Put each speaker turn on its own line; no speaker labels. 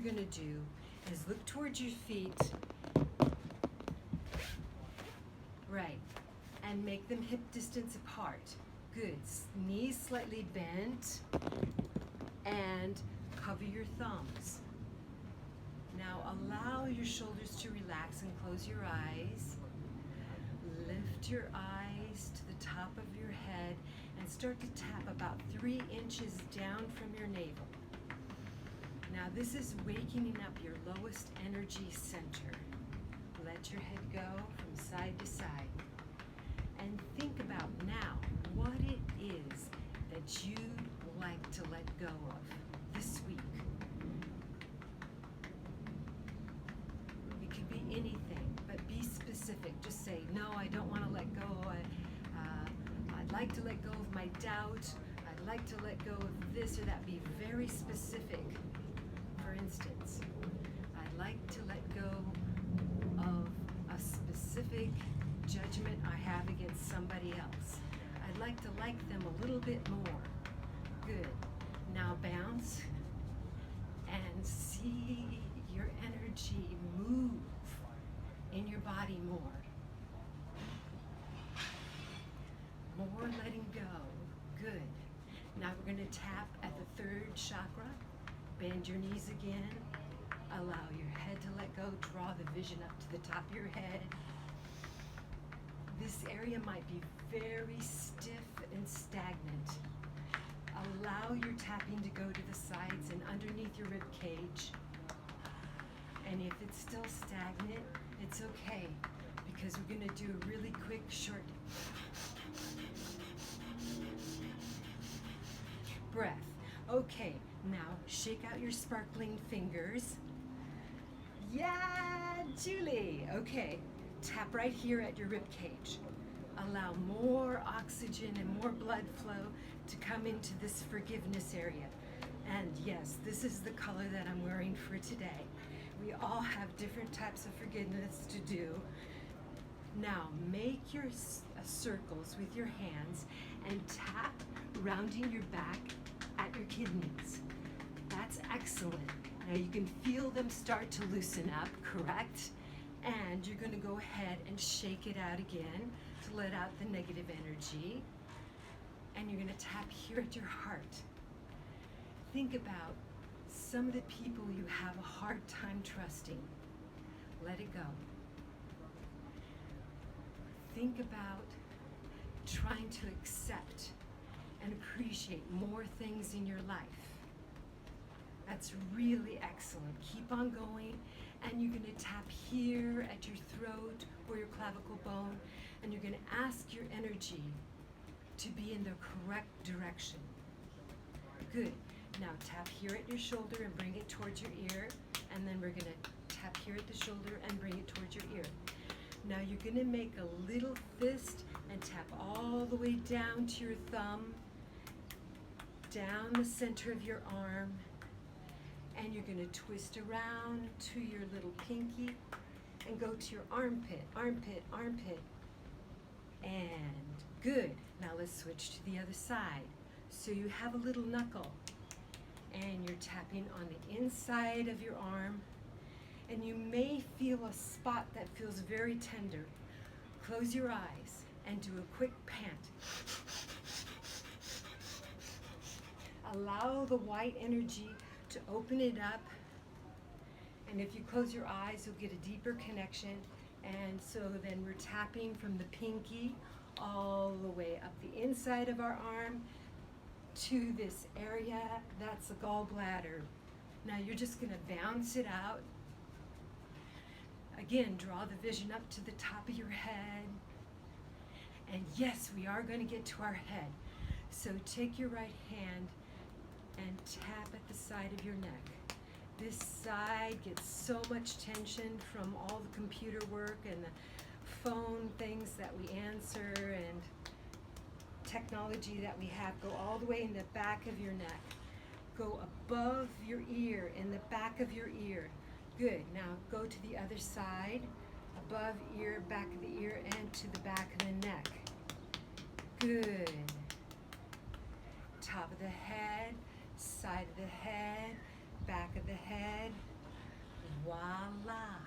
going to do is look towards your feet. Right. And make them hip distance apart. Good. Knees slightly bent. And cover your thumbs. Now allow your shoulders to relax and close your eyes. Lift your eyes to the top of your head and start to tap about 3 inches down from your navel. Now this is waking up your lowest energy center. Let your head go from side to side. And think about now what it is that you'd like to let go of this week. It could be anything, but be specific. Just say, no, I don't want to let go. I'd like to let go of my doubt. I'd like to let go of this or that. Be very specific. For instance, I'd like to let go of a specific judgment I have against somebody else. I'd like to like them a little bit more. Good. Now bounce and see your energy move in your body more. More letting go. Good. Now we're going to tap at the 3rd chakra. Bend your knees again. Allow your head to let go. Draw the vision up to the top of your head. This area might be very stiff and stagnant. Allow your tapping to go to the sides and underneath your rib cage. And if it's still stagnant, it's okay, because we're going to do a really quick, short breath. Okay, now shake out your sparkling fingers. Yeah, Julie. Okay, tap right here at your rib cage. Allow more oxygen and more blood flow to come into this forgiveness area. And yes, this is the color that I'm wearing for today. We all have different types of forgiveness to do. Now make your circles with your hands and tap rounding your back at your kidneys. That's excellent. Now you can feel them start to loosen up, correct? And you're going to go ahead and shake it out again to let out the negative energy. And you're going to tap here at your heart. Think about some of the people you have a hard time trusting. Let it go. Think about trying to accept and appreciate more things in your life. That's really excellent. Keep on going, and you're going to tap here at your throat or your clavicle bone, and you're going to ask your energy to be in the correct direction. Good. Now tap here at your shoulder and bring it towards your ear, and then we're going to tap here at the shoulder and bring it towards your ear. Now you're going to make a little fist and tap all the way down to your thumb, down the center of your arm, and you're going to twist around to your little pinky and go to your armpit, armpit, armpit. And good. Now let's switch to the other side. So you have a little knuckle, and you're tapping on the inside of your arm, and you may feel a spot that feels very tender. Close your eyes and do a quick pant. Allow the white energy to open it up, and if you close your eyes, you'll get a deeper connection. And so then we're tapping from the pinky all the way up the inside of our arm to this area. That's the gallbladder. Now you're just going to bounce it out. Again, draw the vision up to the top of your head. And yes, we are going to get to our head. So take your right hand and tap at the side of your neck. This side gets so much tension from all the computer work and the phone things that we answer and technology that we have. Go all the way in the back of your neck. Go above your ear, in the back of your ear. Good. Now go to the other side, above ear, back of the ear, and to the back of the neck. Good. Top of the head, side of the head, back of the head, Voila.